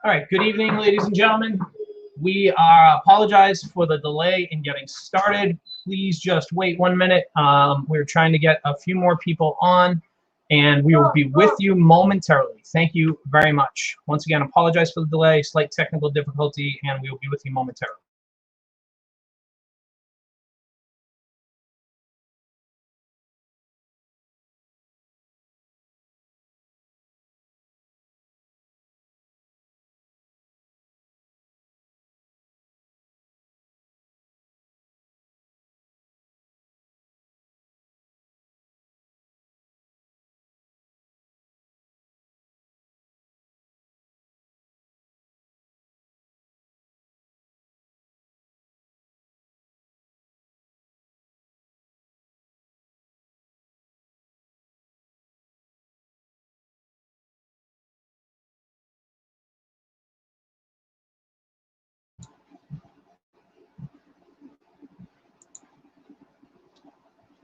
All right, good evening, ladies and gentlemen. We apologize for the delay in getting started. Please just wait 1 minute. We're trying to get a few more people on, and we will be with you momentarily. Thank you very much. Once again, apologize for the delay, slight technical difficulty, and we will be with you momentarily.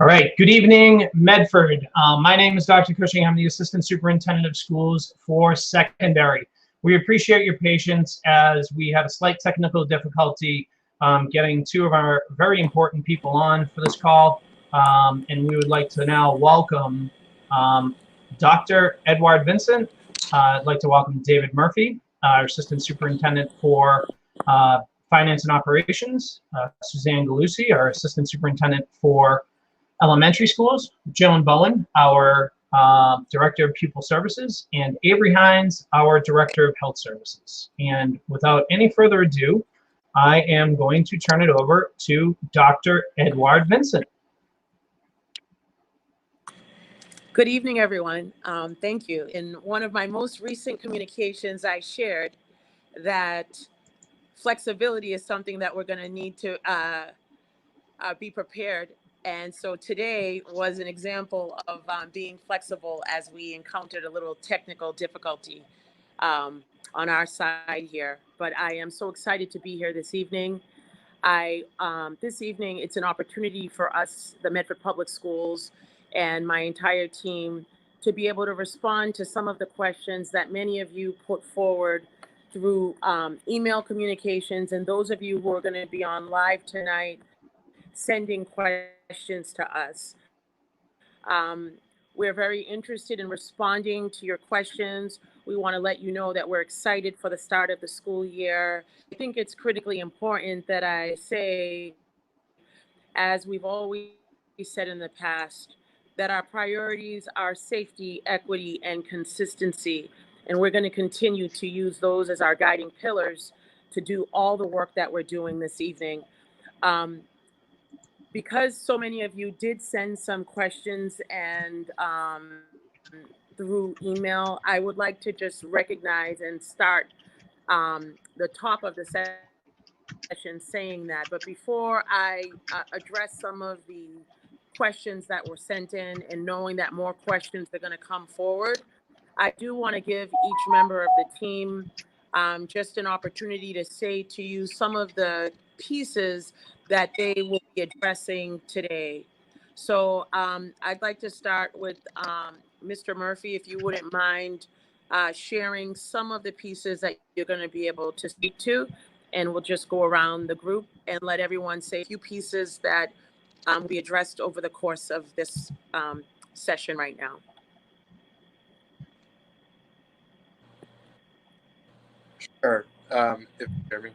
All right, good evening, Medford. My name is Dr. Cushing. I'm the Assistant Superintendent of Schools for Secondary. We appreciate your patience as we had a slight technical difficulty getting two of our very important people on for this call. And we would like to now welcome Dr. Edward Vincent. I'd like to welcome David Murphy, our Assistant Superintendent for Finance and Operations, Suzanne Galusi, our Assistant Superintendent for Elementary Schools, Joan Bowen, our Director of Pupil Services, and Avery Hines, our Director of Health Services. And without any further ado, I am going to turn it over to Dr. Edward Vincent. Good evening, everyone. Thank you. In one of my most recent communications, I shared that flexibility is something that we're going to need to be prepared. And so today was an example of being flexible as we encountered a little technical difficulty on our side here. But I am so excited to be here this evening. This evening, it's an opportunity for us, the Medford Public Schools, and my entire team to be able to respond to some of the questions that many of you put forward through email communications, and those of you who are going to be on live tonight sending questions to us. We're very interested in responding to your questions. We want to let you know that we're excited for the start of the school year. I think it's critically important that I say, as we've always said in the past, that our priorities are safety, equity, and consistency. And we're going to continue to use those as our guiding pillars to do all the work that we're doing this evening. Because so many of you did send some questions and through email, I would like to just recognize and start the top of the session saying that. But before I address some of the questions that were sent in, and knowing that more questions are going to come forward, I do want to give each member of the team just an opportunity to say to you some of the pieces that they will be addressing today. So I'd like to start with Mr. Murphy, if you wouldn't mind sharing some of the pieces that you're going to be able to speak to, and we'll just go around the group and let everyone say a few pieces that will be addressed over the course of this session right now. Sure, if you hear me.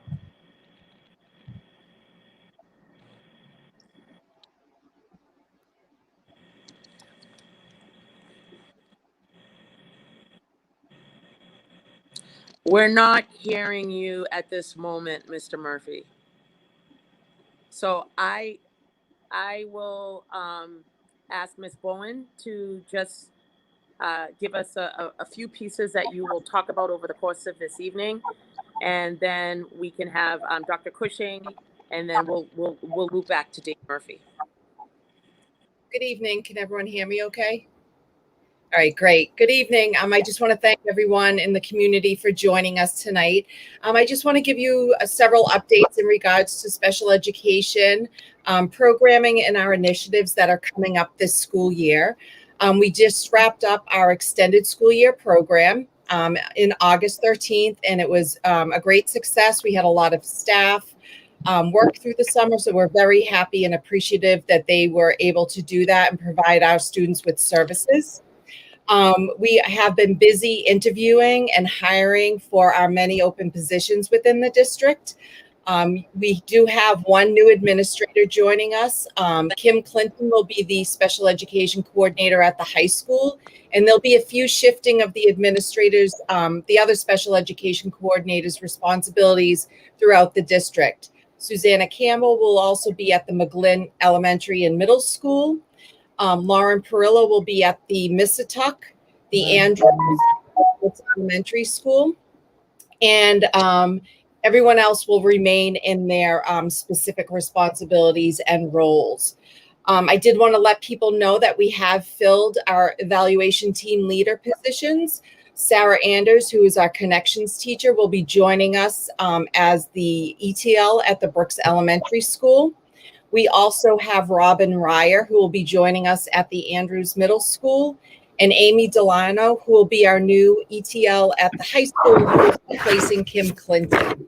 We're not hearing you at this moment, Mr. Murphy. So I will ask Ms. Bowen to just give us a few pieces that you will talk about over the course of this evening, and then we can have Dr. Cushing, and then we'll loop back to Dave Murphy. Good evening. Can everyone hear me okay? All right, great. Good evening. I just want to thank everyone in the community for joining us tonight. I just want to give you several updates in regards to special education programming and our initiatives that are coming up this school year. We just wrapped up our extended school year program. in August 13th, and it was a great success. We had a lot of staff work through the summer, so we're very happy and appreciative that they were able to do that and provide our students with services. We have been busy interviewing and hiring for our many open positions within the district. We do have one new administrator joining us. Kim Clinton will be the special education coordinator at the high school, and there'll be a few shifting of the administrators, the other special education coordinators' responsibilities throughout the district. Susanna Campbell will also be at the McGlynn Elementary and Middle School. Lauren Perillo will be at the Missatuck, the Andrews Elementary School, and everyone else will remain in their specific responsibilities and roles. I did want to let people know that we have filled our evaluation team leader positions. Sarah Anders, who is our connections teacher, will be joining us as the ETL at the Brooks Elementary School. We also have Robin Ryer, who will be joining us at the Andrews Middle School, and Amy Delano, who will be our new ETL at the high school, who is replacing Kim Clinton.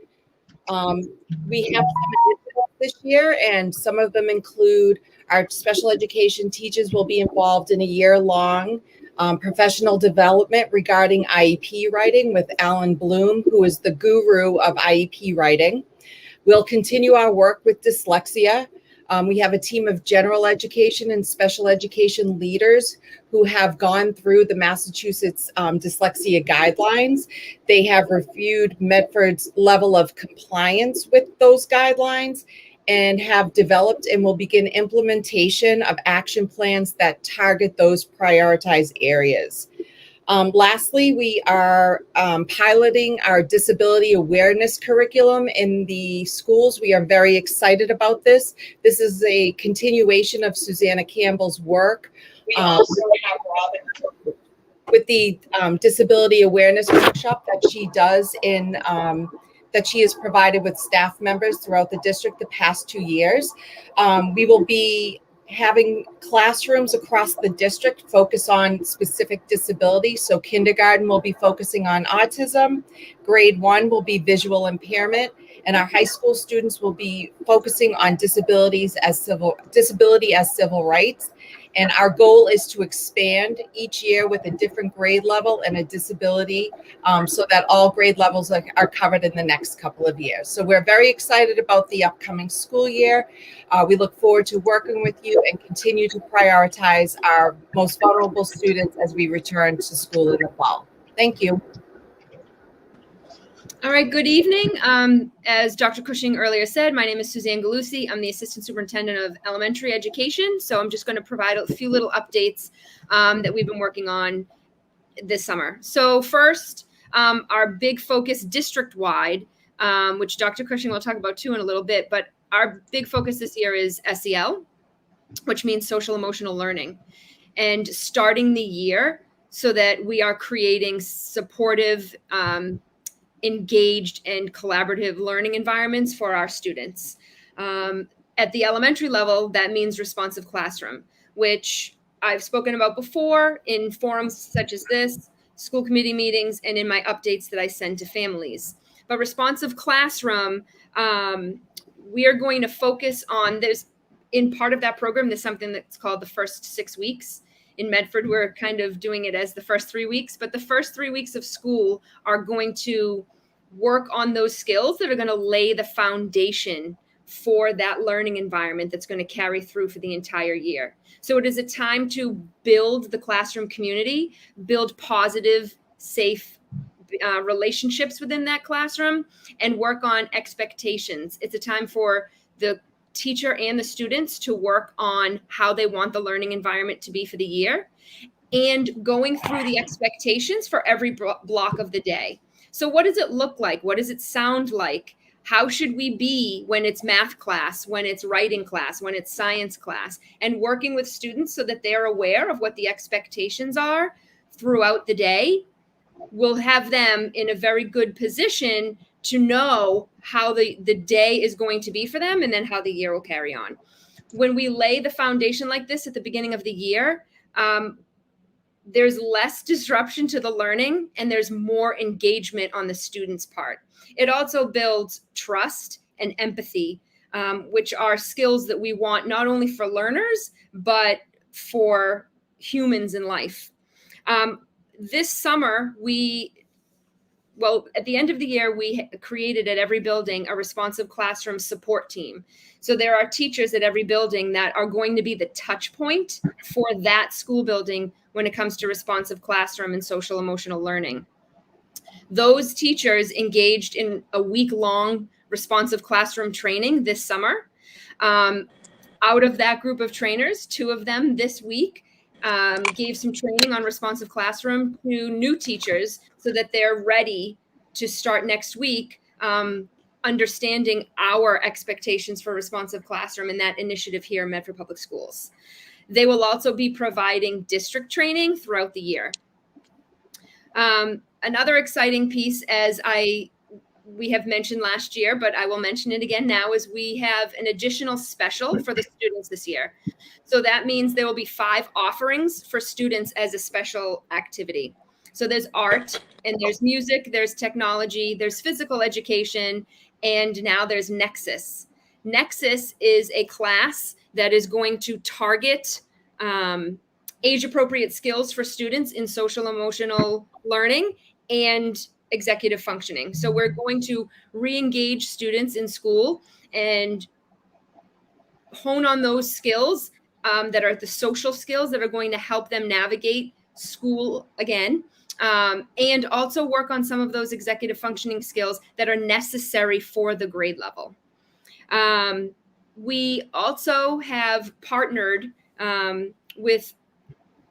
We have some initiatives this year, and some of them include our special education teachers will be involved in a year-long professional development regarding IEP writing with Alan Bloom, who is the guru of IEP writing. We'll continue our work with dyslexia. We have a team of general education and special education leaders who have gone through the Massachusetts dyslexia guidelines. They have reviewed Medford's level of compliance with those guidelines and have developed and will begin implementation of action plans that target those prioritized areas. Lastly, we are piloting our disability awareness curriculum in the schools. We are very excited about this. This is a continuation of Susanna Campbell's work. We also have Robin with the disability awareness workshop that she does in that she has provided with staff members throughout the district the past 2 years. We will be having classrooms across the district focus on specific disabilities. So kindergarten will be focusing on autism, grade 1 will be visual impairment, and our high school students will be focusing on disability as civil rights. And our goal is to expand each year with a different grade level and a disability so that all grade levels are covered in the next couple of years. So we're very excited about the upcoming school year. We look forward to working with you and continue to prioritize our most vulnerable students as we return to school in the fall. Thank you. All right, good evening. As Dr. Cushing earlier said, my name is Suzanne Galusi. I'm the Assistant Superintendent of Elementary Education. So I'm just going to provide a few little updates that we've been working on this summer. So first, our big focus district-wide, which Dr. Cushing will talk about too in a little bit, but our big focus this year is SEL, which means social emotional learning, and starting the year so that we are creating supportive, engaged and collaborative learning environments for our students. At the elementary level, that means responsive classroom, which I've spoken about before in forums such as this, school committee meetings, and in my updates that I send to families. But responsive classroom, we are going to focus on, there's in part of that program, there's something that's called the first 6 weeks. In Medford, we're kind of doing it as the first 3 weeks, but the first 3 weeks of school are going to work on those skills that are going to lay the foundation for that learning environment that's going to carry through for the entire year. So it is a time to build the classroom community, build positive, safe relationships within that classroom, and work on expectations. It's a time for the teacher and the students to work on how they want the learning environment to be for the year and going through the expectations for every block of the day. So what does it look like? What does it sound like? How should we be when it's math class, when it's writing class, when it's science class, and working with students so that they're aware of what the expectations are throughout the day will have them in a very good position to know how the day is going to be for them and then how the year will carry on. When we lay the foundation like this at the beginning of the year, there's less disruption to the learning and there's more engagement on the student's part. It also builds trust and empathy, which are skills that we want not only for learners, but for humans in life. This summer, at the end of the year, we created at every building a responsive classroom support team. So there are teachers at every building that are going to be the touch point for that school building when it comes to responsive classroom and social emotional learning. Those teachers engaged in a week-long responsive classroom training this summer. Out of that group of trainers, 2 of them this week gave some training on responsive classroom to new teachers so that they're ready to start next week, understanding our expectations for responsive classroom and that initiative here in Medford Public Schools. They will also be providing district training throughout the year. Another exciting piece, we have mentioned last year, but I will mention it again now, is we have an additional special for the students this year. So that means there will be 5 offerings for students as a special activity. So there's art, and there's music, there's technology, there's physical education, and now there's Nexus. Nexus is a class that is going to target age-appropriate skills for students in social emotional learning and executive functioning. So we're going to re-engage students in school and hone on those skills that are the social skills that are going to help them navigate school again, and also work on some of those executive functioning skills that are necessary for the grade level. We also have partnered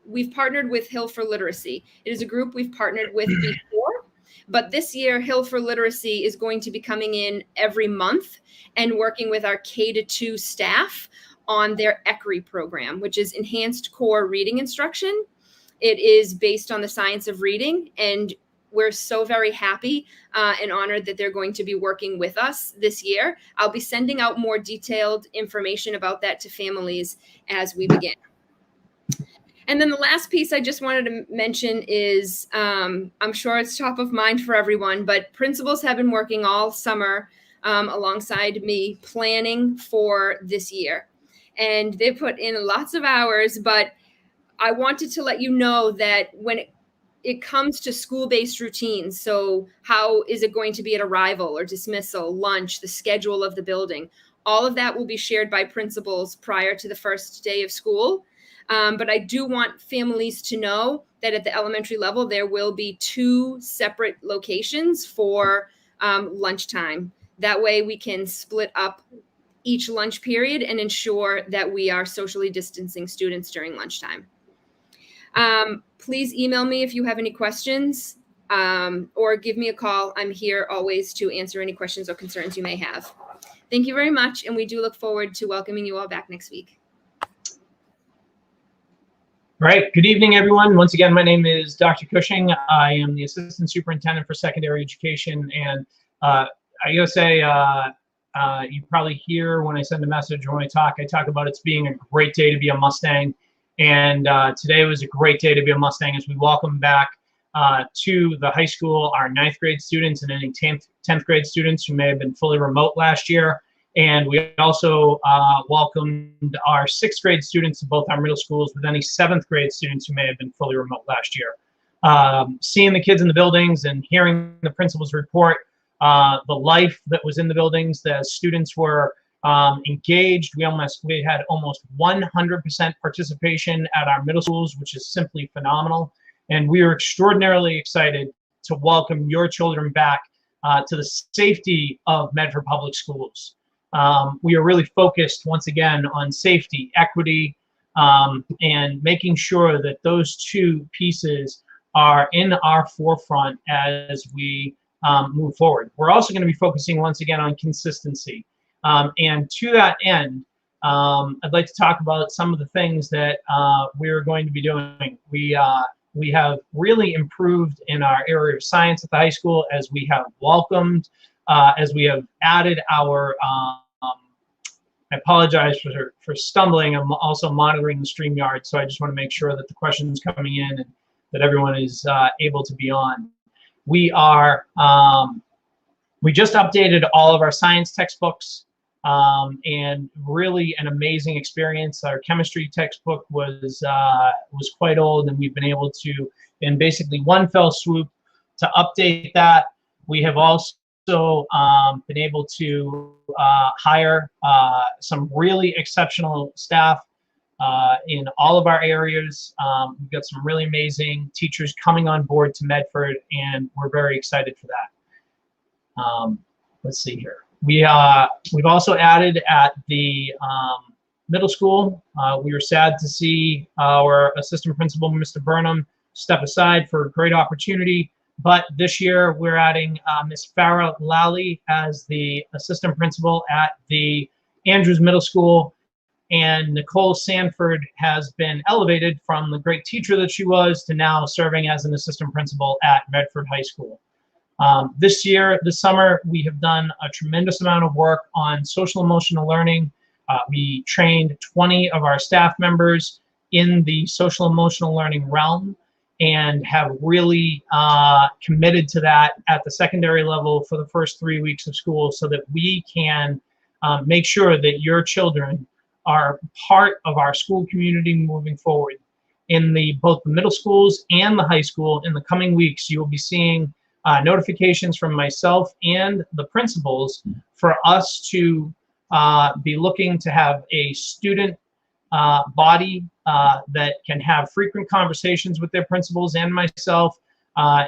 we've partnered with Hill for Literacy. It is a group we've partnered with before, but this year Hill for Literacy is going to be coming in every month and working with our K-2 staff on their ECRI program, which is Enhanced Core Reading Instruction. It is based on the science of reading, and we're so very happy and honored that they're going to be working with us this year. I'll be sending out more detailed information about that to families as we begin. And then the last piece I just wanted to mention is, I'm sure it's top of mind for everyone, but principals have been working all summer alongside me planning for this year. And they put in lots of hours, but I wanted to let you know that when it comes to school-based routines, so how is it going to be at arrival or dismissal, lunch, the schedule of the building, all of that will be shared by principals prior to the first day of school. But I do want families to know that at the elementary level, there will be 2 separate locations for lunchtime. That way we can split up each lunch period and ensure that we are socially distancing students during lunchtime. Please email me if you have any questions, or give me a call. I'm here always to answer any questions or concerns you may have. Thank you very much, and we do look forward to welcoming you all back next week. All right, good evening, everyone. Once again, my name is Dr. Cushing. I am the Assistant Superintendent for Secondary Education, and I gotta say, you probably hear when I send a message or when I talk about it's being a great day to be a Mustang. And today was a great day to be a Mustang as we welcome back to the high school our 9th grade students and any 10th grade students who may have been fully remote last year. And we also welcomed our 6th grade students to both our middle schools with any 7th grade students who may have been fully remote last year. Seeing the kids in the buildings and hearing the principals report the life that was in the buildings, the students were engaged. We had almost 100% participation at our middle schools, which is simply phenomenal. And we are extraordinarily excited to welcome your children back to the safety of Medford Public Schools. We are really focused once again on safety, equity, and making sure that those 2 pieces are in our forefront as we move forward. We're also going to be focusing once again on consistency. And to that end, I'd like to talk about some of the things that we're going to be doing. We have really improved in our area of science at the high school as we have welcomed, as we have added our, I apologize for stumbling. I'm also monitoring the StreamYard, so I just want to make sure that the questions coming in that everyone is able to be on. We just updated all of our science textbooks, and really an amazing experience. Our chemistry textbook was quite old, and we've been able to, in basically one fell swoop, to update that. We have also been able to hire some really exceptional staff in all of our areas. We've got some really amazing teachers coming on board to Medford, and we're very excited for that. Let's see here. We've also added at the middle school. We were sad to see our assistant principal, Mr. Burnham, step aside for a great opportunity. But this year we're adding Ms. Farah Lally as the assistant principal at the Andrews Middle School. And Nicole Sanford has been elevated from the great teacher that she was to now serving as an assistant principal at Medford High School. This summer, we have done a tremendous amount of work on social emotional learning. We trained 20 of our staff members in the social emotional learning realm and have really committed to that at the secondary level for the first 3 weeks of school, so that we can make sure that your children are part of our school community moving forward. In both the middle schools and the high school, in the coming weeks, you will be seeing notifications from myself and the principals for us to be looking to have a student body that can have frequent conversations with their principals and myself,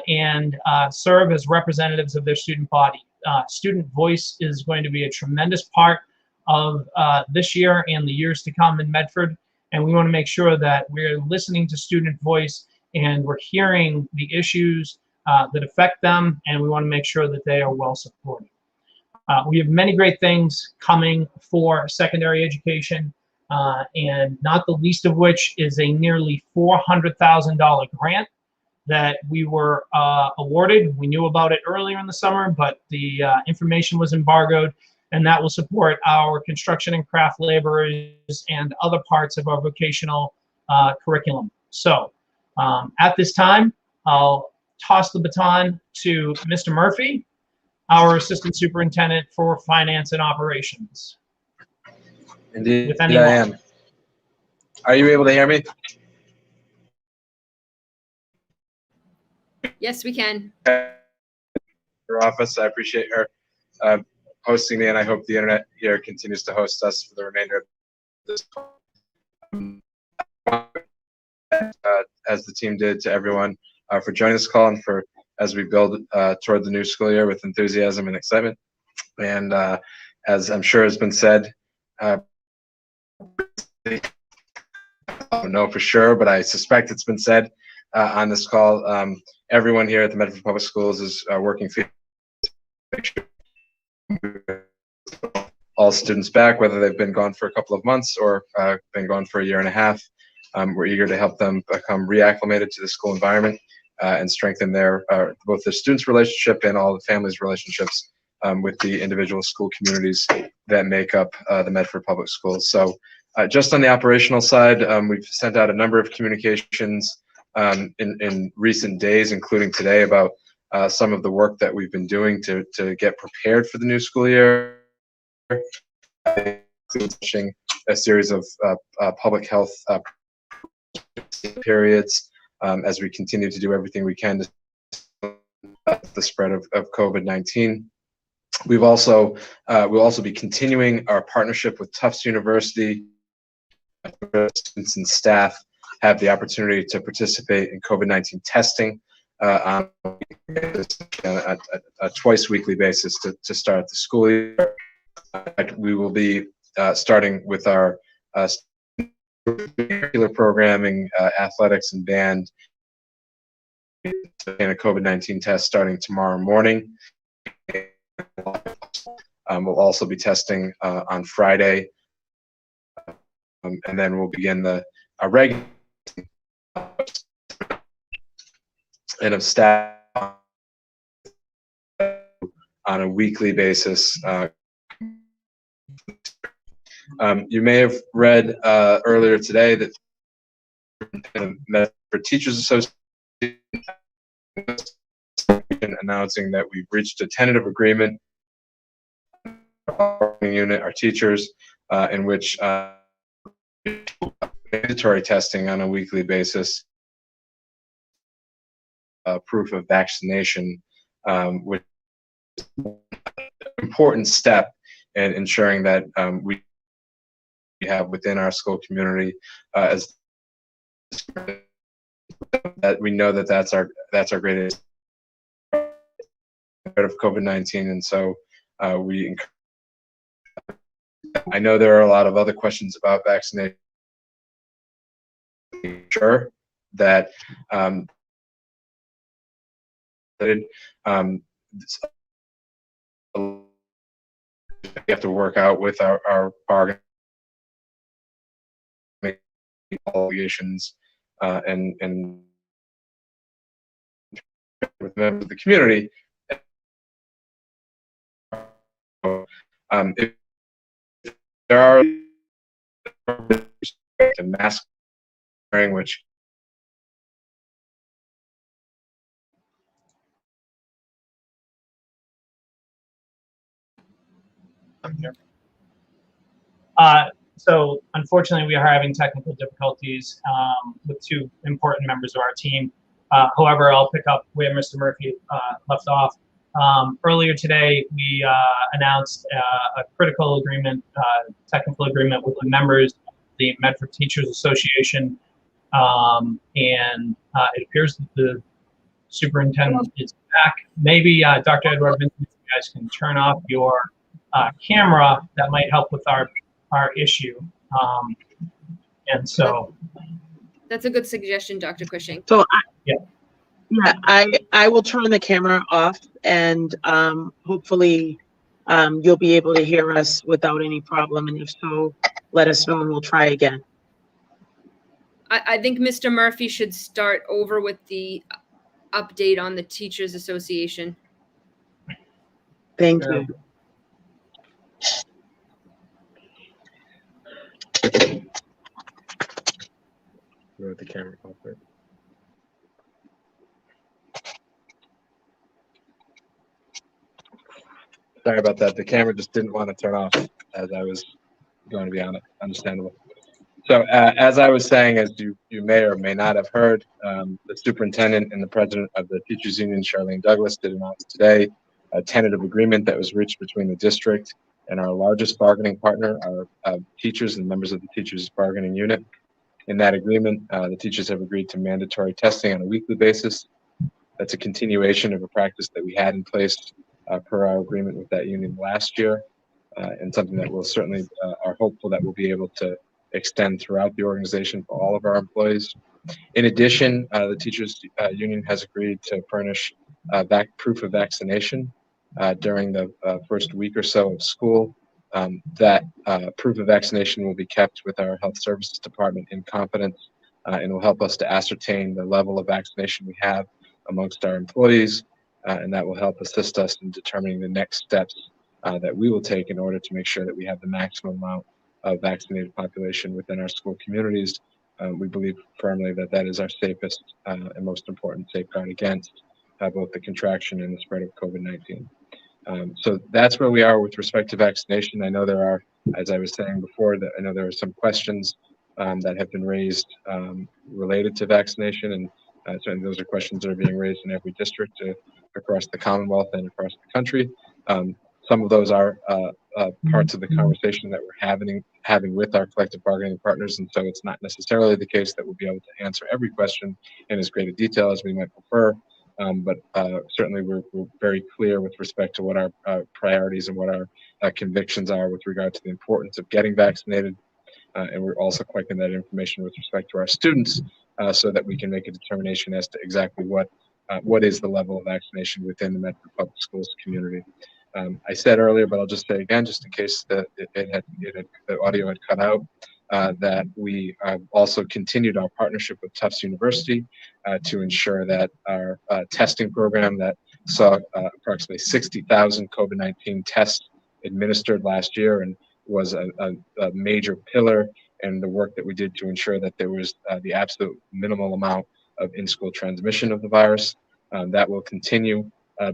and serve as representatives of their student body. Student voice is going to be a tremendous part of this year and the years to come in Medford, and we want to make sure that we're listening to student voice and we're hearing the issues that affect them, and we want to make sure that they are well supported. We have many great things coming for secondary education, and not the least of which is a nearly $400,000 grant that we were awarded. We knew about it earlier in the summer, but the information was embargoed, and that will support our construction and craft laborers and other parts of our vocational curriculum. So at this time, I'll toss the baton to Mr. Murphy, our Assistant Superintendent for Finance and Operations. Indeed, I am. Are you able to hear me? Yes, we can. Your office, I appreciate her hosting me, and I hope the internet here continues to host us for the remainder of this call. As the team did, to everyone for joining this call and for as we build toward the new school year with enthusiasm and excitement. And as I'm sure has been said, I don't know for sure, but I suspect it's been said on this call. Everyone here at the Medford Public Schools is working to make sure all students back, whether they've been gone for a couple of months or been gone for a year and a half. We're eager to help them become reacclimated to the school environment and strengthen both the students' relationship and all the families' relationships with the individual school communities that make up the Medford Public Schools. So just on the operational side, we've sent out a number of communications in recent days, including today, about some of the work that we've been doing to get prepared for the new school year, including a series of public health periods as we continue to do everything we can to stop the spread of COVID-19. We'll also be continuing our partnership with Tufts University. Students and staff have the opportunity to participate in COVID-19 testing on a twice weekly basis to start the school year. We will be starting with our curricular programming, athletics and band, and a COVID-19 test starting tomorrow morning. We'll also be testing on Friday, and then we'll begin our regular and of staff on a weekly basis. You may have read earlier today that the Medford Teachers Association announcing that we've reached a tentative agreement our unit, our teachers, in which mandatory testing on a weekly basis, proof of vaccination, which is an important step in ensuring that we have within our school community as that we know that that's our greatest threat of COVID-19, and so I know there are a lot of other questions about vaccination. Sure that we have to work out with our bargaining obligations and with members of the community. If there are mask wearing, which so unfortunately, we are having technical difficulties with two important members of our team. However, I'll pick up where Mr. Murphy left off. Earlier today, we announced a critical agreement, technical agreement with the members of the Medford Teachers Association, and it appears that the superintendent is back. Maybe Dr. Edward Vincent, you guys can turn off your camera. That might help with our issue. And so That's a good suggestion, Dr. Cushing. So yeah, I will turn the camera off, and hopefully you'll be able to hear us without any problem. And if so, let us know and we'll try again. I think Mr. Murphy should start over with the update on the Teachers Association. Thank you. with the camera off. Right? Sorry about that. The camera just didn't want to turn off as I was going to be on it. Understandable. So as I was saying, as you may or may not have heard, the superintendent and the president of the Teachers Union, Charlene Douglas, did announce today a tentative agreement that was reached between the district and our largest bargaining partner, our teachers and members of the teachers bargaining unit. In that agreement, the teachers have agreed to mandatory testing on a weekly basis. That's a continuation of a practice that we had in place per our agreement with that union last year, and something that we'll certainly are hopeful that we'll be able to extend throughout the organization for all of our employees. In addition, the teachers union has agreed to furnish proof of vaccination during the first week or so of school. That proof of vaccination will be kept with our health services department in confidence and will help us to ascertain the level of vaccination we have amongst our employees, and that will help assist us in determining the next steps that we will take in order to make sure that we have the maximum amount of vaccinated population within our school communities. We believe firmly that that is our safest and most important safeguard against both the contraction and the spread of COVID-19. So that's where we are with respect to vaccination. I know there are, as I was saying before, that I know there are some questions that have been raised related to vaccination, and certainly those are questions that are being raised in every district across the Commonwealth and across the country. Some of those are parts of the conversation that we're having with our collective bargaining partners, and so it's not necessarily the case that we'll be able to answer every question in as great a detail as we might prefer. But certainly we're very clear with respect to what our priorities and what our convictions are with regard to the importance of getting vaccinated. And we're also collecting that information with respect to our students so that we can make a determination as to exactly what is the level of vaccination within the Medford Public Schools community. I said earlier, but I'll just say again, just in case the audio had cut out, that we also continued our partnership with Tufts University to ensure that our testing program that saw approximately 60,000 COVID-19 tests administered last year and was a major pillar in the work that we did to ensure that there was the absolute minimal amount of in-school transmission of the virus. That will continue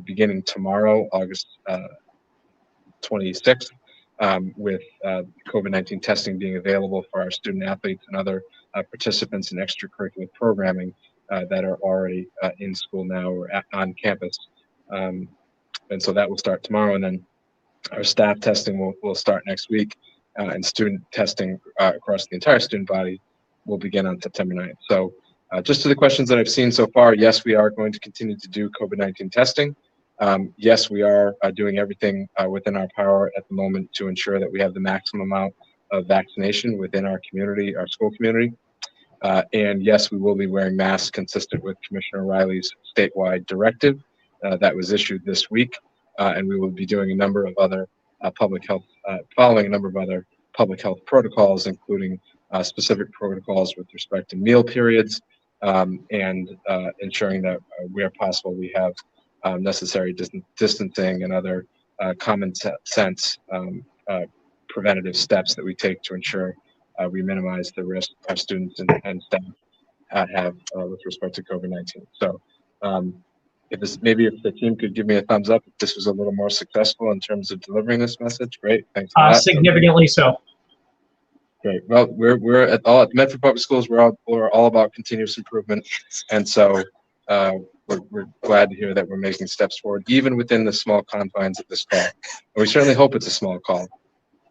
beginning tomorrow, August 26th, with COVID-19 testing being available for our student athletes and other participants in extracurricular programming that are already in school now or on campus. And so that will start tomorrow, and then our staff testing will start next week, and student testing across the entire student body will begin on September 9th. So just to the questions that I've seen so far, yes, we are going to continue to do COVID-19 testing. Yes, we are doing everything within our power at the moment to ensure that we have the maximum amount of vaccination within our community, our school community. And yes, we will be wearing masks consistent with Commissioner Riley's statewide directive that was issued this week. And we will be doing a number of other following a number of other public health protocols, including specific protocols with respect to meal periods and ensuring that where possible we have necessary distancing and other common sense preventative steps that we take to ensure we minimize the risk our students and staff have with respect to COVID-19. So if the team could give me a thumbs up if this was a little more successful in terms of delivering this message, great. Thanks a lot. Significantly so. Great. Well, we're at Medford Public Schools. We're all about continuous improvement, and so we're glad to hear that we're making steps forward, even within the small confines of this call. And we certainly hope it's a small call,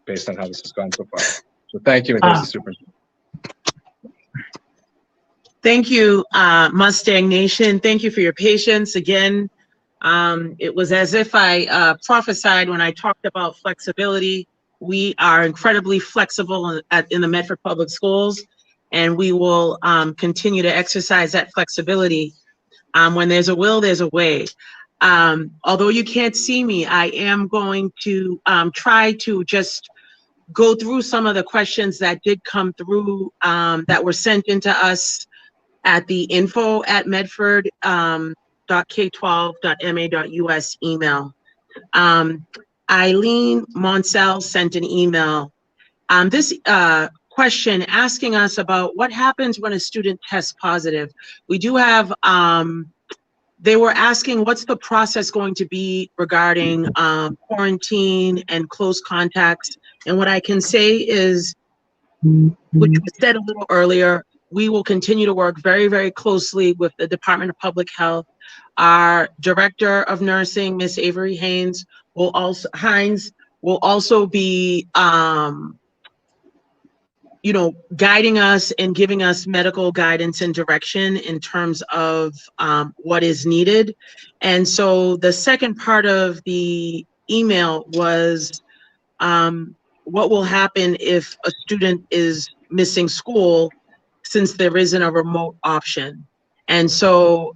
based on how this has gone so far. So thank you, and here's the superintendent. Thank you, Mustang Nation. Thank you for your patience. Again, it was as if I prophesied when I talked about flexibility. We are incredibly flexible in the Medford Public Schools, and we will continue to exercise that flexibility. When there's a will, there's a way. Although you can't see me, I am going to try to just go through some of the questions that did come through that were sent into us at the info@medford.k12.ma.us email. Eileen Monsell sent an email. This question asking us about what happens when a student tests positive. We do have, they were asking what's the process going to be regarding quarantine and close contacts. And what I can say is, which was said a little earlier, we will continue to work very, very closely with the Department of Public Health. Our Director of Nursing, Miss Avery Hines, will also be, guiding us and giving us medical guidance and direction in terms of what is needed. And so the second part of the email was, what will happen if a student is missing school since there isn't a remote option? And so,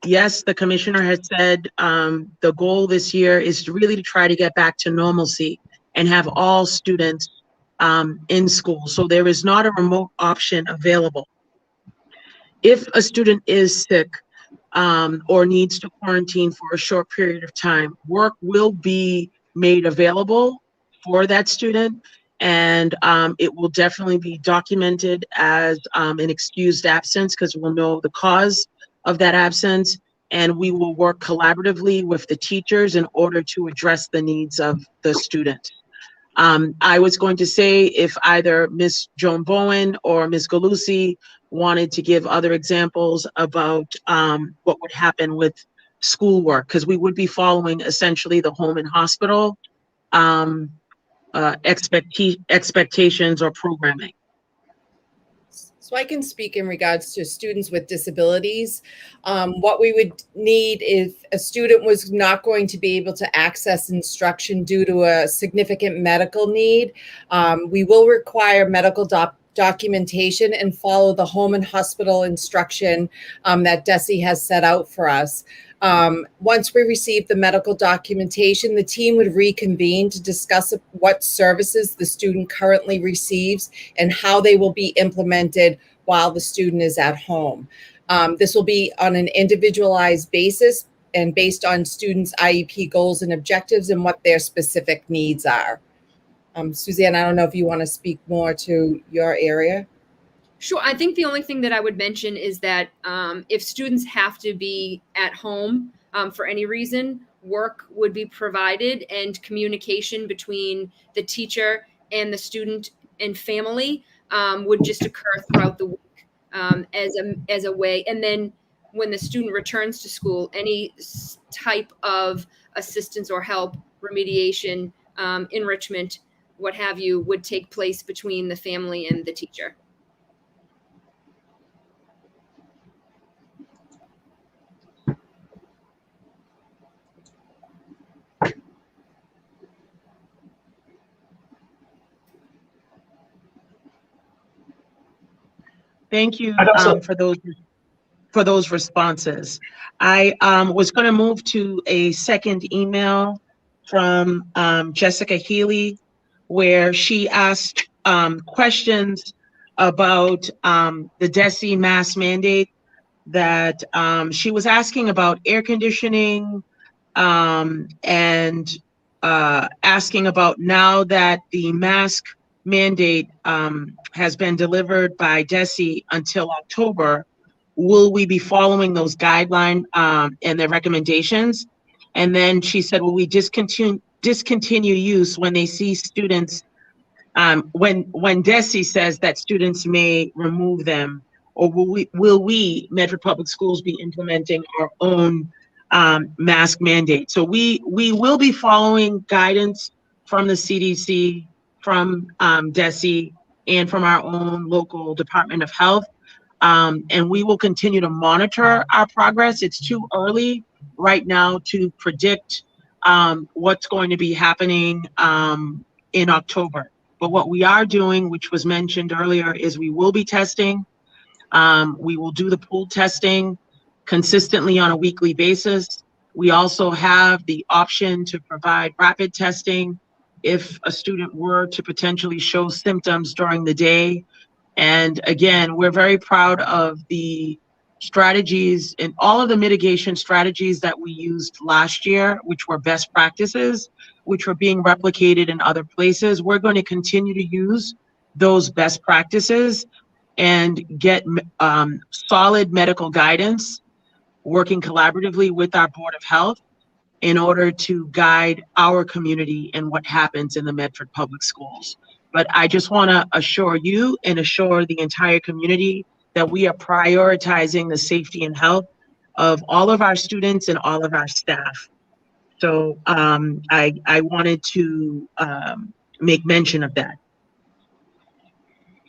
yes, the commissioner has said the goal this year is really to try to get back to normalcy and have all students in school. So there is not a remote option available. If a student is sick or needs to quarantine for a short period of time, work will be made available for that student, and it will definitely be documented as an excused absence because we'll know the cause of that absence, and we will work collaboratively with the teachers in order to address the needs of the student. I was going to say if either Ms. Joan Bowen or Ms. Galusi wanted to give other examples about what would happen with schoolwork, because we would be following essentially the home and hospital expectations or programming. So I can speak in regards to students with disabilities. What we would need if a student was not going to be able to access instruction due to a significant medical need, we will require medical documentation and follow the home and hospital instruction that DESE has set out for us. Once we receive the medical documentation, the team would reconvene to discuss what services the student currently receives and how they will be implemented while the student is at home. This will be on an individualized basis and based on students' IEP goals and objectives and what their specific needs are. Suzanne, I don't know if you want to speak more to your area. Sure. I think the only thing that I would mention is that if students have to be at home for any reason, work would be provided, and communication between the teacher and the student and family would just occur throughout the week as a way. And then when the student returns to school, any type of assistance or help, remediation, enrichment, what have you, would take place between the family and the teacher. Thank you I'd also- for those responses. I was going to move to a second email from Jessica Healy, where she asked questions about the DESE mask mandate, that she was asking about air conditioning and asking about, now that the mask mandate has been delivered by DESE until October, will we be following those guidelines and their recommendations? And then she said, will we discontinue use when they see students, when DESE says that students may remove them, or will we, Medford Public Schools, be implementing our own mask mandate? So we will be following guidance from the CDC, from DESE, and from our own local Department of Health. And we will continue to monitor our progress. It's too early right now to predict what's going to be happening in October. But what we are doing, which was mentioned earlier, is we will be testing. We will do the pool testing consistently on a weekly basis. We also have the option to provide rapid testing if a student were to potentially show symptoms during the day. And again, we're very proud of the strategies and all of the mitigation strategies that we used last year, which were best practices, which were being replicated in other places. We're going to continue to use those best practices and get solid medical guidance, working collaboratively with our Board of Health in order to guide our community in what happens in the Medford Public Schools. But I just want to assure you and assure the entire community that we are prioritizing the safety and health of all of our students and all of our staff. So I wanted to make mention of that.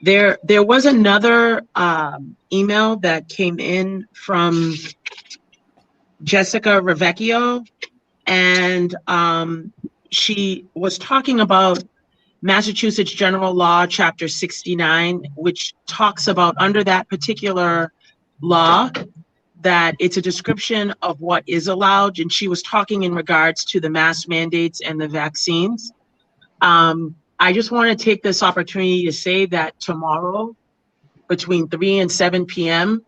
There was another email that came in from Jessica Ravecchio, and she was talking about Massachusetts General Law, Chapter 69, which talks about, under that particular law, that it's a description of what is allowed. And she was talking in regards to the mask mandates and the vaccines. I just want to take this opportunity to say that tomorrow, between 3 and 7 p.m.,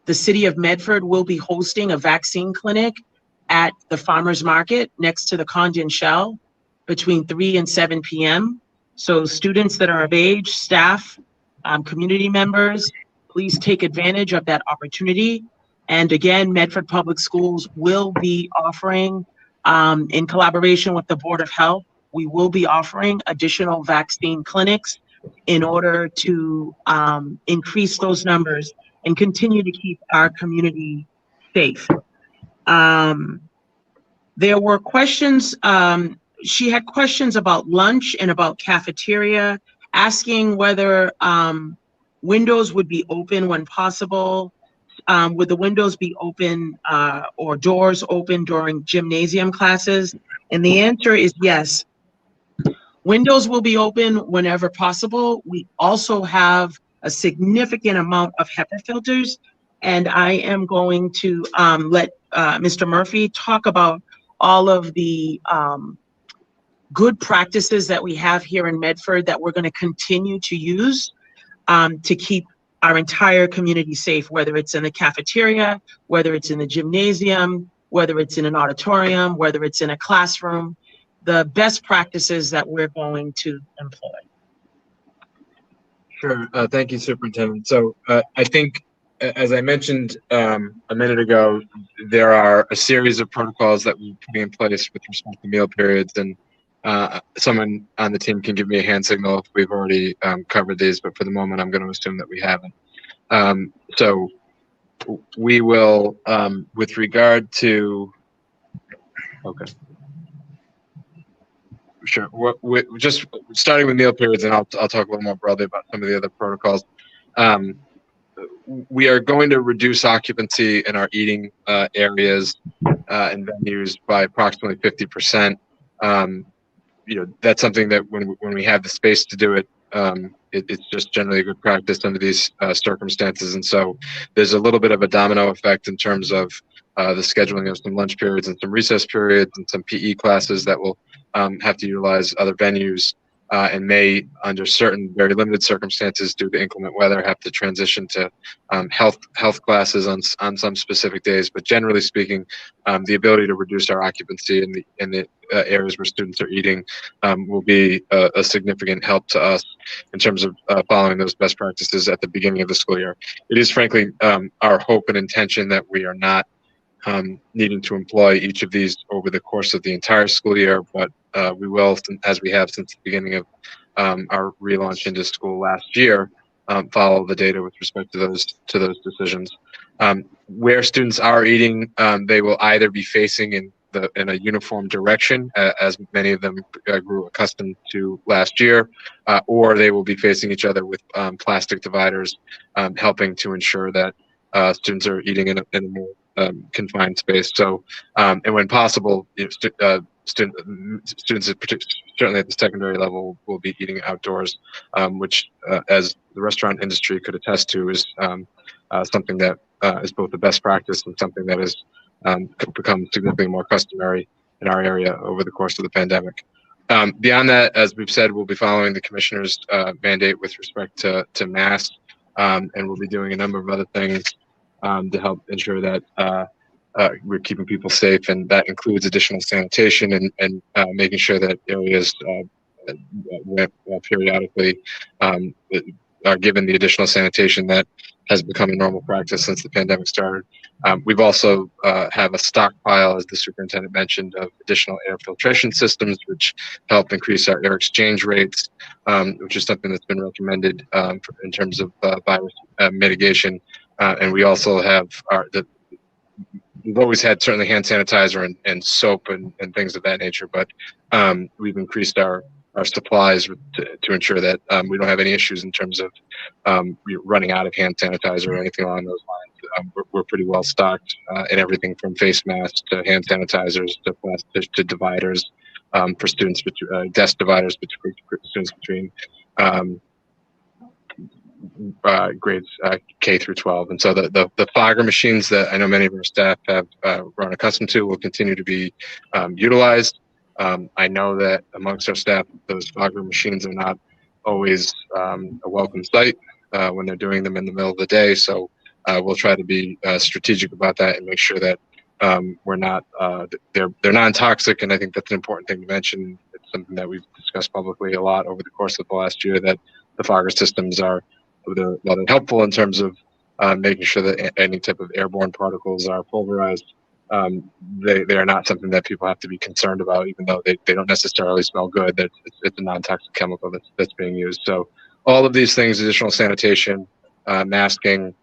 the city of Medford will be hosting a vaccine clinic at the farmer's market next to the Condon Shell between 3 and 7 p.m. So students that are of age, staff, community members, please take advantage of that opportunity. And again, Medford Public Schools will be offering, in collaboration with the Board of Health, we will be offering additional vaccine clinics in order to increase those numbers and continue to keep our community safe. There were questions, she had questions about lunch and about cafeteria, asking whether windows would be open when possible. Would the windows be open or doors open during gymnasium classes? And the answer is yes. Windows will be open whenever possible. We also have a significant amount of HEPA filters, and I am going to let Mr. Murphy talk about all of the good practices that we have here in Medford that we're going to continue to use to keep our entire community safe, whether it's in the cafeteria, whether it's in the gymnasium, whether it's in an auditorium, whether it's in a classroom, the best practices that we're going to employ. Sure. Thank you, Superintendent. So I think, as I mentioned a minute ago, there are a series of protocols that we're putting in place with respect to meal periods, and someone on the team can give me a hand signal if we've already covered these, but for the moment, I'm going to assume that we haven't. So we will, with regard to, okay. Sure. Just starting with meal periods, and I'll talk a little more broadly about some of the other protocols. We are going to reduce occupancy in our eating areas and venues by approximately 50%. That's something that when we have the space to do it, it's just generally a good practice under these circumstances. And so there's a little bit of a domino effect in terms of the scheduling of some lunch periods and some recess periods and some PE classes that will have to utilize other venues and may, under certain very limited circumstances due to inclement weather, have to transition to health classes on some specific days. But generally speaking, the ability to reduce our occupancy in the areas where students are eating will be a significant help to us in terms of following those best practices at the beginning of the school year. It is frankly our hope and intention that we are not needing to employ each of these over the course of the entire school year, but we will, as we have since the beginning of our relaunch into school last year, follow the data with respect to those decisions. Where students are eating, they will either be facing in a uniform direction, as many of them grew accustomed to last year, or they will be facing each other with plastic dividers, helping to ensure that students are eating in a more confined space. So, and when possible, students, certainly at the secondary level, will be eating outdoors, which, as the restaurant industry could attest to, is something that is both the best practice and something that has become significantly more customary in our area over the course of the pandemic. Beyond that, as we've said, we'll be following the commissioner's mandate with respect to masks, and we'll be doing a number of other things to help ensure that we're keeping people safe, and that includes additional sanitation and making sure that areas periodically are given the additional sanitation that has become a normal practice since the pandemic started. We've also have a stockpile, as the superintendent mentioned, of additional air filtration systems, which help increase our air exchange rates, which is something that's been recommended in terms of virus mitigation. And we also have we've always had certainly hand sanitizer and soap and things of that nature, but we've increased our supplies to ensure that we don't have any issues in terms of running out of hand sanitizer or anything along those lines. We're pretty well stocked in everything from face masks to hand sanitizers to dividers for students, desk dividers between students between grades K through 12. And so the fogger machines that I know many of our staff have grown accustomed to will continue to be utilized. I know that amongst our staff, those fogger machines are not always a welcome sight when they're doing them in the middle of the day. So we'll try to be strategic about that and make sure that we're not, they're non-toxic. And I think that's an important thing to mention. It's something that we've discussed publicly a lot over the course of the last year, that the fogger systems are they're helpful in terms of making sure that any type of airborne particles are pulverized. They are not something that people have to be concerned about, even though they don't necessarily smell good. It's a non-toxic chemical that's being used. So all of these things, additional sanitation, masking,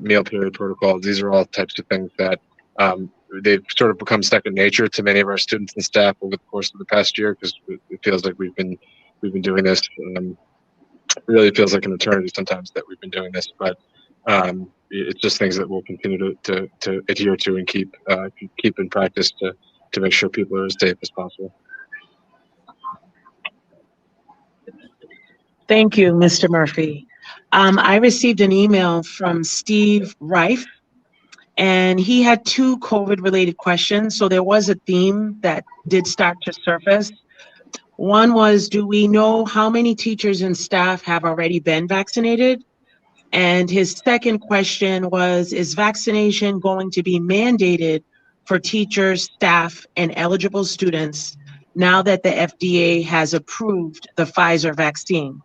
meal period protocols, these are all types of things that they've sort of become second nature to many of our students and staff over the course of the past year, because it feels like we've been doing this. It really feels like an eternity sometimes that we've been doing this, but it's just things that we'll continue to adhere to and keep in practice to make sure people are as safe as possible. Thank you, Mr. Murphy. I received an email from Steve Reif, and he had 2 COVID-related questions. So there was a theme that did start to surface. One was, do we know how many teachers and staff have already been vaccinated? And his second question was, is vaccination going to be mandated for teachers, staff, and eligible students now that the FDA has approved the Pfizer vaccine?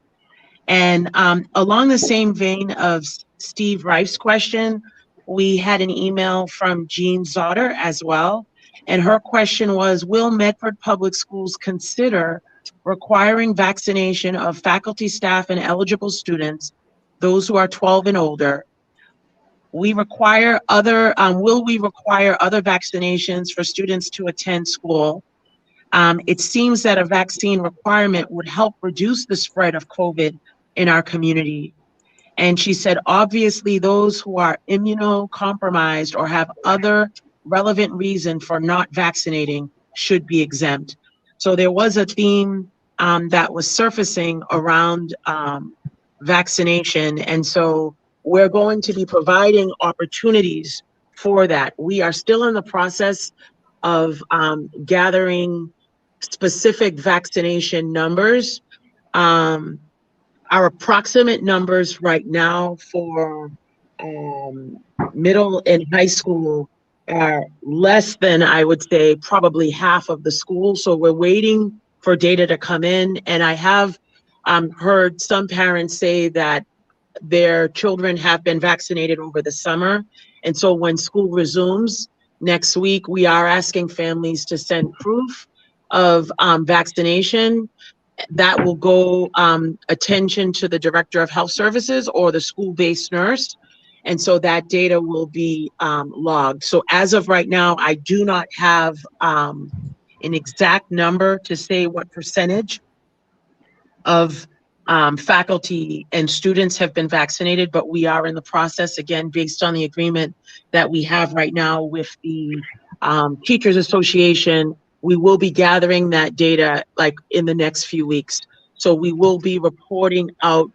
And along the same vein of Steve Reif's question, we had an email from Jean Zotter as well. And her question was, will Medford Public Schools consider requiring vaccination of faculty, staff, and eligible students, those who are 12 and older? Will we require other vaccinations for students to attend school? It seems that a vaccine requirement would help reduce the spread of COVID in our community. And she said, obviously, those who are immunocompromised or have other relevant reason for not vaccinating should be exempt. So there was a theme that was surfacing around vaccination. And so we're going to be providing opportunities for that. We are still in the process of gathering specific vaccination numbers. Our approximate numbers right now for middle and high school are less than, I would say, probably half of the school. So we're waiting for data to come in. And I have heard some parents say that their children have been vaccinated over the summer. And so when school resumes next week, we are asking families to send proof of vaccination. That will go attention to the director of health services or the school-based nurse. And so that data will be logged. So as of right now, I do not have an exact number to say what percentage of faculty and students have been vaccinated, but we are in the process, again, based on the agreement that we have right now with the Teachers Association. We will be gathering that data like in the next few weeks. So we will be reporting out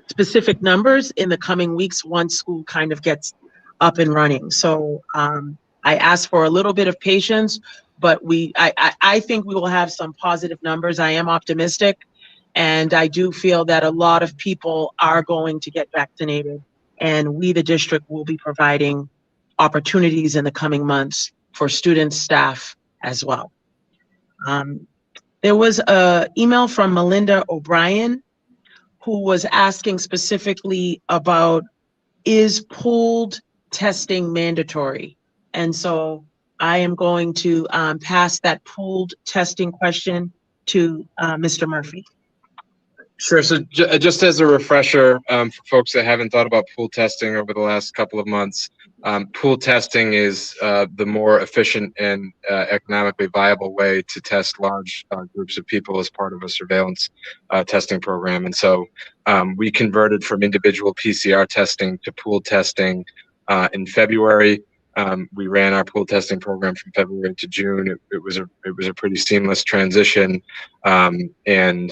specific numbers in the coming weeks once school kind of gets up and running. So I ask for a little bit of patience, but I think we will have some positive numbers. I am optimistic, and I do feel that a lot of people are going to get vaccinated, and we, the district, will be providing opportunities in the coming months for students, staff, as well. There was an email from Melinda O'Brien, who was asking specifically about, is pooled testing mandatory? And so I am going to pass that pooled testing question to Mr. Murphy. Sure. So just as a refresher for folks that haven't thought about pool testing over the last couple of months, pool testing is the more efficient and economically viable way to test large groups of people as part of a surveillance testing program. And so we converted from individual PCR testing to pool testing in February. We ran our pool testing program from February to June. It was a pretty seamless transition, and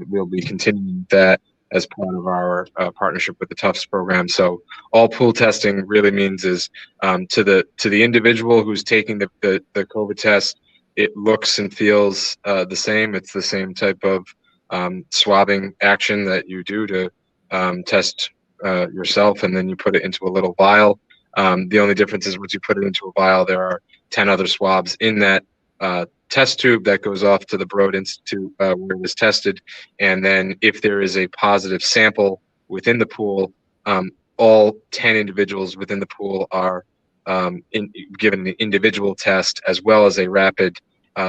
we'll be continuing that as part of our partnership with the Tufts program. So all pool testing really means is to the individual who's taking the COVID test, it looks and feels the same. It's the same type of swabbing action that you do to test yourself, and then you put it into a little vial. The only difference is once you put it into a vial, there are 10 other swabs in that test tube that goes off to the Broad Institute where it was tested. And then if there is a positive sample within the pool, all 10 individuals within the pool are given an individual test as well as a rapid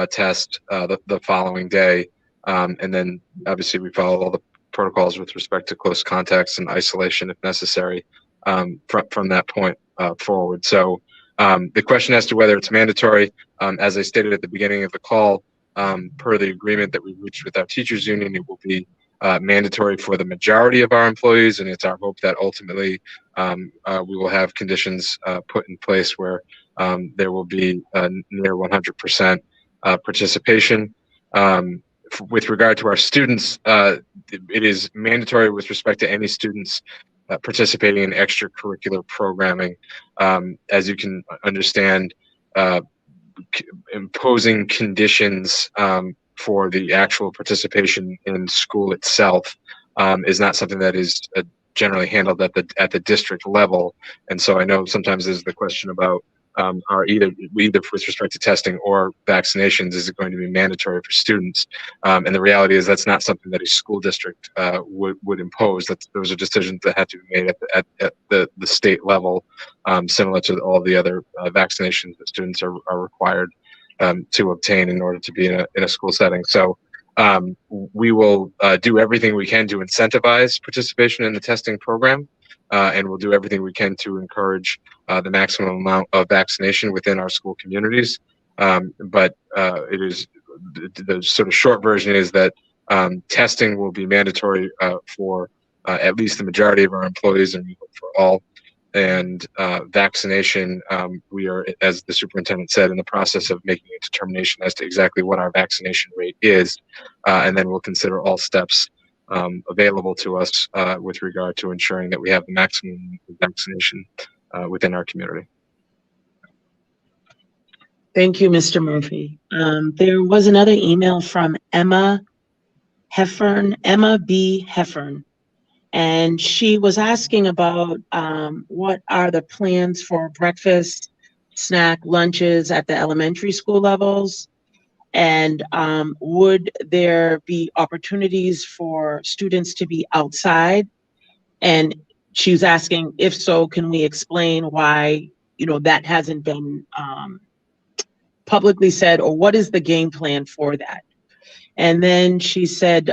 test the following day. And then obviously we follow all the protocols with respect to close contacts and isolation if necessary from that point forward. So the question as to whether it's mandatory, as I stated at the beginning of the call, per the agreement that we reached with our teachers union, it will be mandatory for the majority of our employees, and it's our hope that ultimately we will have conditions put in place where there will be near 100% participation. With regard to our students, it is mandatory with respect to any students participating in extracurricular programming. As you can understand, imposing conditions for the actual participation in school itself is not something that is generally handled at the district level. And so I know sometimes there's the question about are either with respect to testing or vaccinations, is it going to be mandatory for students? And the reality is that's not something that a school district would impose. Those are decisions that have to be made at the state level, similar to all the other vaccinations that students are required to obtain in order to be in a school setting. So we will do everything we can to incentivize participation in the testing program, and we'll do everything we can to encourage the maximum amount of vaccination within our school communities. But it is the sort of short version is that testing will be mandatory for at least the majority of our employees, and we hope for all. And vaccination, we are, as the superintendent said, in the process of making a determination as to exactly what our vaccination rate is, and then we'll consider all steps available to us with regard to ensuring that we have the maximum vaccination within our community. Thank you, Mr. Murphy. There was another email from Emma B. Heffern, and she was asking about what are the plans for breakfast, snack, lunches at the elementary school levels, and would there be opportunities for students to be outside? And she was asking, if so, can we explain why, that hasn't been publicly said, or what is the game plan for that? And then she said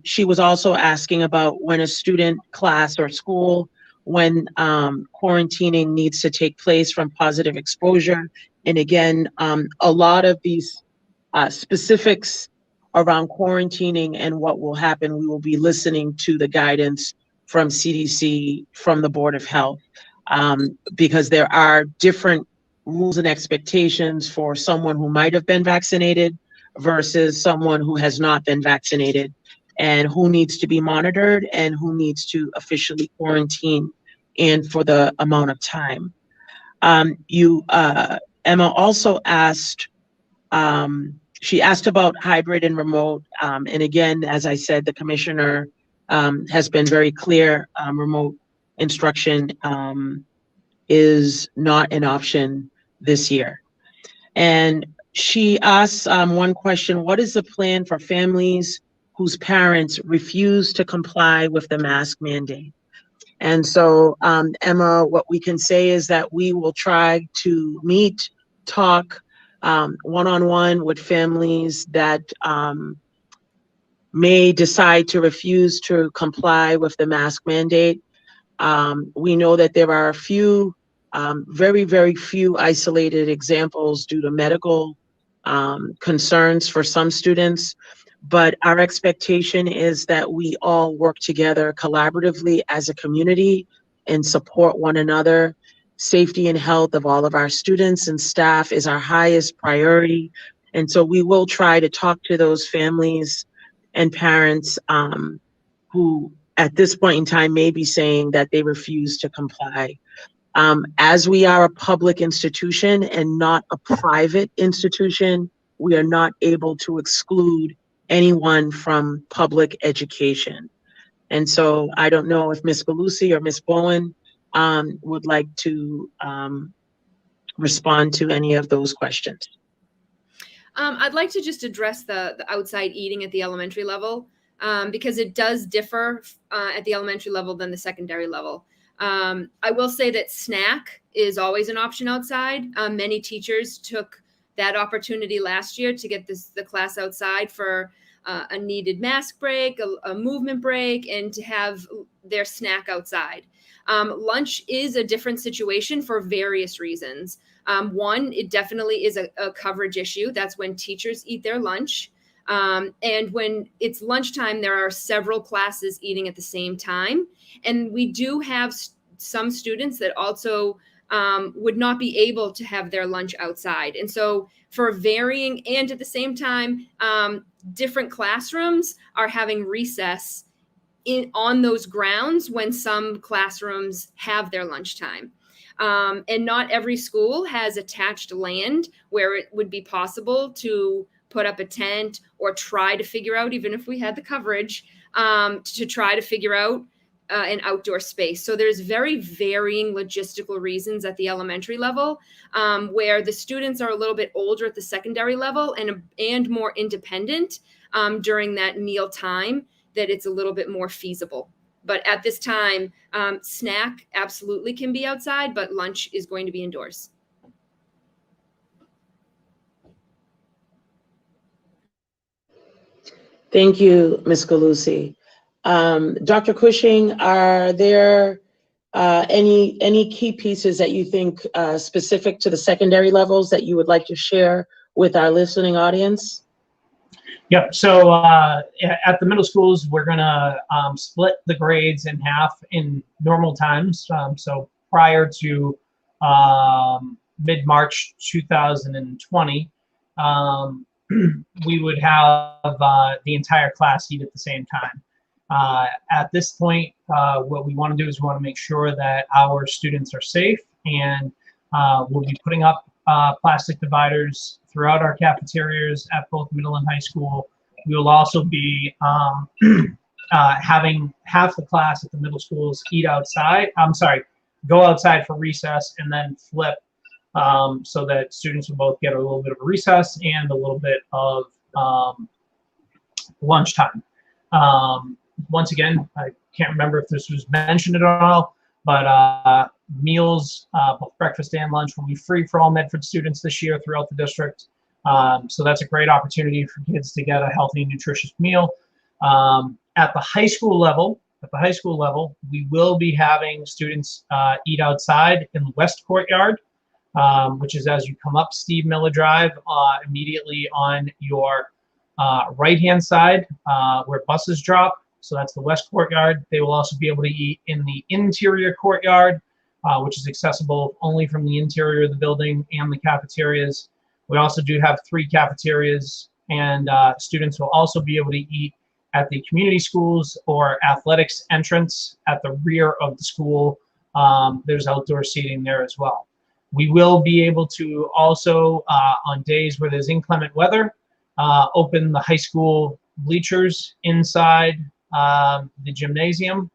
she was also asking about when a student, class, or school, when quarantining needs to take place from positive exposure. And again, a lot of these specifics around quarantining and what will happen, we will be listening to the guidance from CDC, from the Board of Health, because there are different rules and expectations for someone who might have been vaccinated versus someone who has not been vaccinated, and who needs to be monitored and who needs to officially quarantine and for the amount of time. Emma also asked, she asked about hybrid and remote. And again, as I said, the commissioner has been very clear, remote instruction is not an option this year. And she asked one question: what is the plan for families whose parents refuse to comply with the mask mandate? And so, Emma, what we can say is that we will try to meet, talk one-on-one with families that may decide to refuse to comply with the mask mandate. We know that there are a few, very, very few isolated examples due to medical concerns for some students, but our expectation is that we all work together collaboratively as a community and support one another. Safety and health of all of our students and staff is our highest priority. And so we will try to talk to those families and parents who at this point in time may be saying that they refuse to comply. As we are a public institution and not a private institution, we are not able to exclude anyone from public education. And so I don't know if Ms. Belusi or Ms. Bowen would like to respond to any of those questions. I'd like to just address the outside eating at the elementary level, because it does differ at the elementary level than the secondary level. I will say that snack is always an option outside. Many teachers took that opportunity last year to get the class outside for a needed mask break, a movement break, and to have their snack outside. Lunch is a different situation for various reasons. One, it definitely is a coverage issue. That's when teachers eat their lunch. And when it's lunchtime, there are several classes eating at the same time. And we do have some students that also would not be able to have their lunch outside. And so for varying and at the same time, different classrooms are having recess on those grounds when some classrooms have their lunchtime. And not every school has attached land where it would be possible to put up a tent or try to figure out, even if we had the coverage, to try to figure out an outdoor space. So there's very varying logistical reasons at the elementary level, where the students are a little bit older at the secondary level and more independent during that meal time, that it's a little bit more feasible. But at this time, snack absolutely can be outside, but lunch is going to be indoors. Thank you, Ms. Galusi. Dr. Cushing, are there any key pieces that you think specific to the secondary levels that you would like to share with our listening audience? Yep. So at the middle schools, we're going to split the grades in half in normal times. So prior to mid-March 2020, we would have the entire class eat at the same time. At this point, what we want to do is we want to make sure that our students are safe, and we'll be putting up plastic dividers throughout our cafeterias at both middle and high school. We will also be having half the class at the middle schools eat outside. Go outside for recess and then flip, so that students will both get a little bit of a recess and a little bit of lunchtime. Once again, I can't remember if this was mentioned at all, but meals, both breakfast and lunch, will be free for all Medford students this year throughout the district. So that's a great opportunity for kids to get a healthy and nutritious meal. At the high school level, we will be having students eat outside in the West Courtyard, which is as you come up Steve Miller Drive, immediately on your right-hand side where buses drop. So that's the West Courtyard. They will also be able to eat in the interior courtyard, which is accessible only from the interior of the building and the cafeterias. We also do have 3 cafeterias, and students will also be able to eat at the community schools or athletics entrance at the rear of the school. There's outdoor seating there as well. We will be able to also, on days where there's inclement weather, open the high school bleachers inside the gymnasium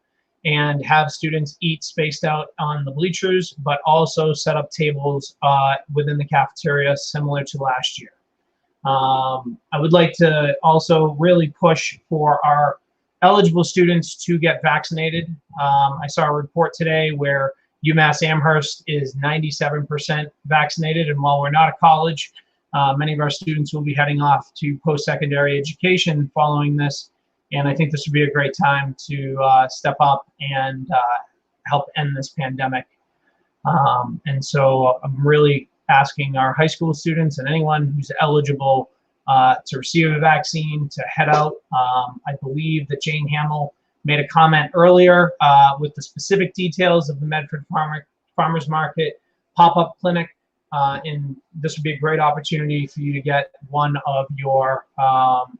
and have students eat spaced out on the bleachers, but also set up tables within the cafeteria similar to last year. I would like to also really push for our eligible students to get vaccinated. I saw a report today where UMass Amherst is 97% vaccinated, and while we're not a college, many of our students will be heading off to post-secondary education following this, and I think this would be a great time to step up and help end this pandemic. And so I'm really asking our high school students and anyone who's eligible to receive a vaccine to head out. I believe that Jane Hamill made a comment earlier with the specific details of the Medford Farmers Market pop-up clinic, and this would be a great opportunity for you to get one of your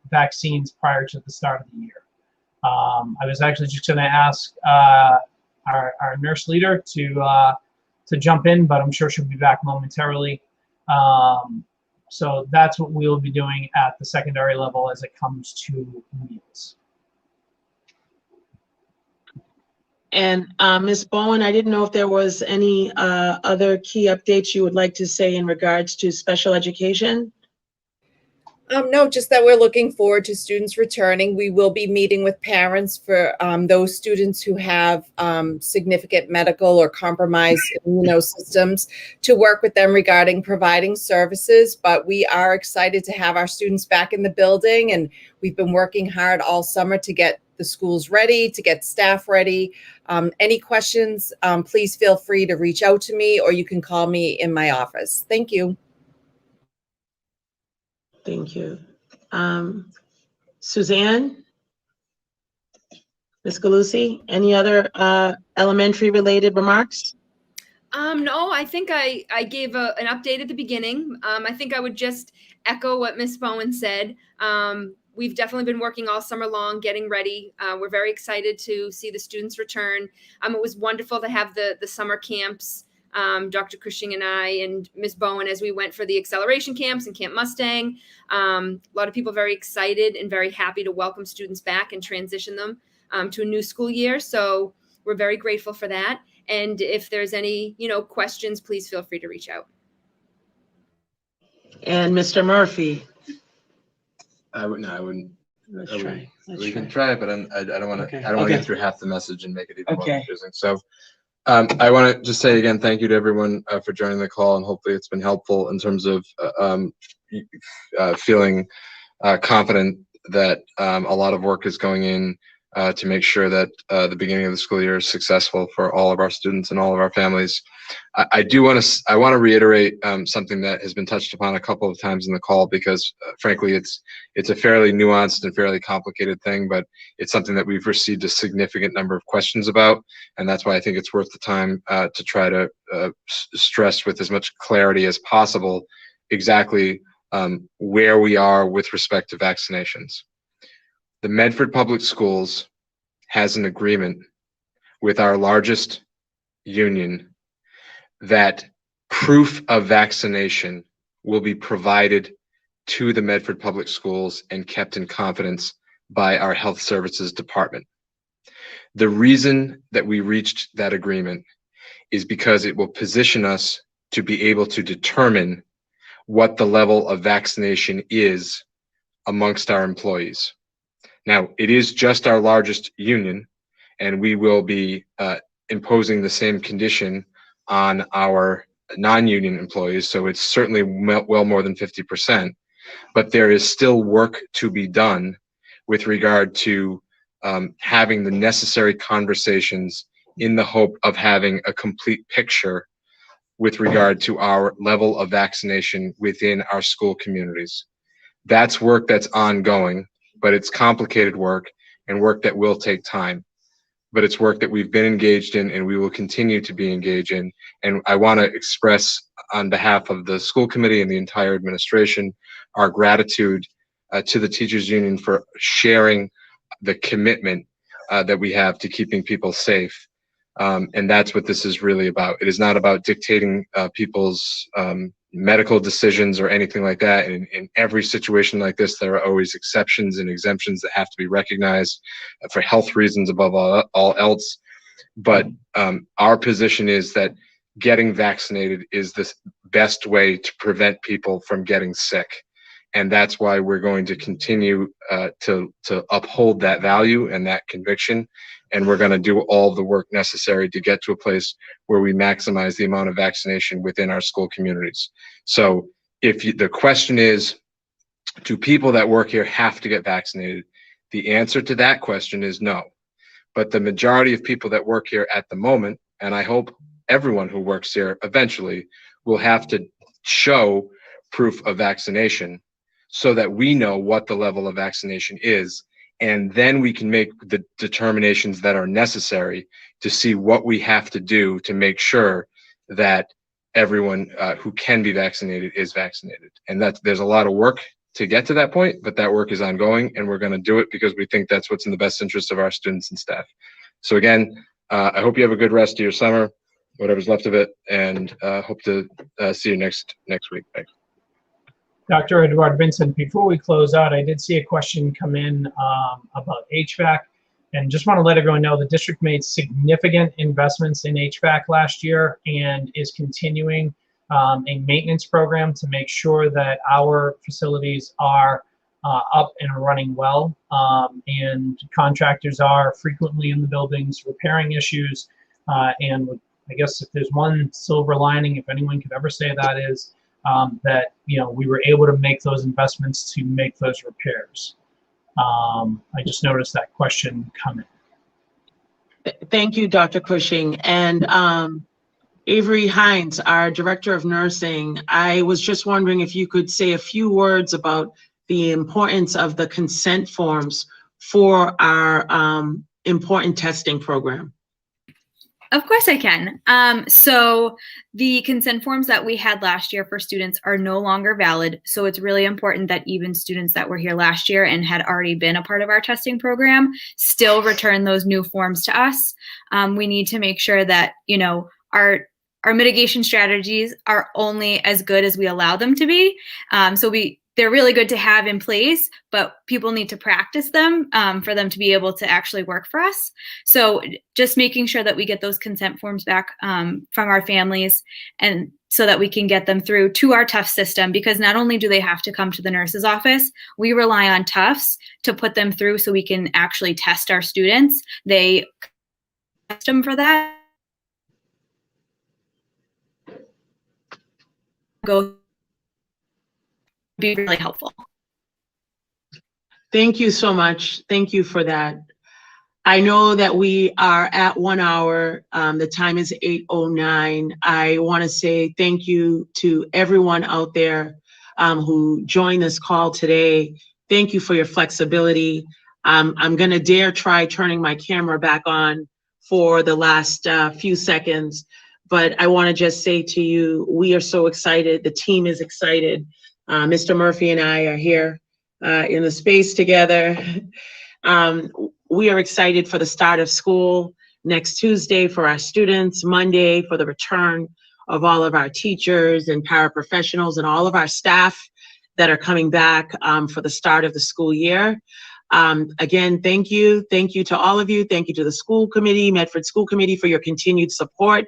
vaccines prior to the start of the year. I was actually just going to ask our nurse leader to jump in, but I'm sure she'll be back momentarily. So that's what we'll be doing at the secondary level as it comes to meals. And Ms. Bowen, I didn't know if there was any other key updates you would like to say in regards to special education? No, just that we're looking forward to students returning. We will be meeting with parents for those students who have significant medical or compromised systems to work with them regarding providing services. But we are excited to have our students back in the building, and we've been working hard all summer to get the schools ready, to get staff ready. Any questions, please feel free to reach out to me, or you can call me in my office. Thank you. Thank you. Suzanne? Ms. Galusi, any other elementary related remarks? No, I think I gave an update at the beginning. I think I would just echo what Ms. Bowen said. We've definitely been working all summer long, getting ready. We're very excited to see the students return. It was wonderful to have the summer camps, Dr. Cushing and I and Ms. Bowen, as we went for the acceleration camps and Camp Mustang. A lot of people very excited and very happy to welcome students back and transition them to a new school year. So we're very grateful for that. And if there's any, questions, please feel free to reach out. And Mr. Murphy. I wouldn't. Let's I try. wouldn't- Let's we try. can try it, but I don't want to. Okay. I don't want to Okay. get through half the message and make it even more Okay. confusing. So, I want to just say again, thank you to everyone for joining the call, and hopefully it's been helpful in terms of feeling confident that a lot of work is going in to make sure that the beginning of the school year is successful for all of our students and all of our families. I want to reiterate something that has been touched upon a couple of times in the call, because frankly it's a fairly nuanced and fairly complicated thing, but it's something that we've received a significant number of questions about, and that's why I think it's worth the time to try to stress with as much clarity as possible exactly where we are with respect to vaccinations. The Medford Public Schools has an agreement with our largest union that proof of vaccination will be provided to the Medford Public Schools and kept in confidence by our Health Services Department. The reason that we reached that agreement is because it will position us to be able to determine what the level of vaccination is amongst our employees. Now, it is just our largest union, and we will be imposing the same condition on our non-union employees, so it's certainly well more than 50%, but there is still work to be done with regard to having the necessary conversations in the hope of having a complete picture with regard to our level of vaccination within our school communities. That's work that's ongoing, but it's complicated work and work that will take time. But it's work that we've been engaged in and we will continue to be engaged in. And I want to express on behalf of the school committee and the entire administration our gratitude to the teachers union for sharing the commitment that we have to keeping people safe. And that's what this is really about. It is not about dictating people's medical decisions or anything like that. In every situation like this, there are always exceptions and exemptions that have to be recognized for health reasons above all else. But our position is that getting vaccinated is the best way to prevent people from getting sick. And that's why we're going to continue to uphold that value and that conviction. And we're going to do all the work necessary to get to a place where we maximize the amount of vaccination within our school communities. So the question is, do people that work here have to get vaccinated? The answer to that question is no. But the majority of people that work here at the moment, and I hope everyone who works here eventually, will have to show proof of vaccination so that we know what the level of vaccination is. And then we can make the determinations that are necessary to see what we have to do to make sure that everyone who can be vaccinated is vaccinated. And there's a lot of work to get to that point, but that work is ongoing, and we're going to do it because we think that's what's in the best interest of our students and staff. So again, I hope you have a good rest of your summer, whatever's left of it, and hope to see you next week. Thanks. Dr. Edward Vincent, before we close out, I did see a question come in about HVAC, and just want to let everyone know the district made significant investments in HVAC last year and is continuing a maintenance program to make sure that our facilities are up and running well, and contractors are frequently in the buildings repairing issues, and I guess if there's one silver lining, if anyone could ever say that, is that we were able to make those investments to make those repairs. I just noticed that question coming. Thank you, Dr. Cushing. And Avery Hines, our Director of Nursing, I was just wondering if you could say a few words about the importance of the consent forms for our important testing program. Of course I can. So the consent forms that we had last year for students are no longer valid. So it's really important that even students that were here last year and had already been a part of our testing program still return those new forms to us. We need to make sure that, our mitigation strategies are only as good as we allow them to be. So we they're really good to have in place, but people need to practice them for them to be able to actually work for us. So just making sure that we get those consent forms back from our families, and so that we can get them through to our Tufts system, because not only do they have to come to the nurse's office, we rely on Tufts to put them through so we can actually test our students. They test them for that. Go be really helpful. Thank you so much. Thank you for that. I know that we are at 1 hour. The time is 8:09. I want to say thank you to everyone out there who joined this call today. Thank you for your flexibility. I'm going to dare try turning my camera back on for the last few seconds, but I want to just say to you, we are so excited. The team is excited. Mr. Murphy and I are here in the space together. We are excited for the start of school next Tuesday for our students, Monday for the return of all of our teachers and paraprofessionals and all of our staff that are coming back for the start of the school year. Again, thank you. Thank you to all of you. Thank you to the school committee, Medford School Committee, for your continued support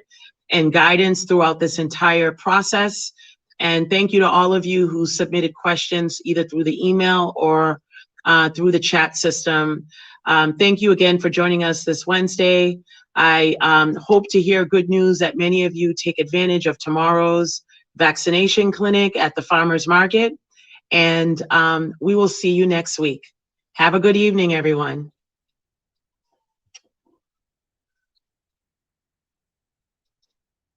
and guidance throughout this entire process. And thank you to all of you who submitted questions either through the email or through the chat system. Thank you again for joining us this Wednesday. I hope to hear good news that many of you take advantage of tomorrow's vaccination clinic at the farmers market. And we will see you next week. Have a good evening, everyone.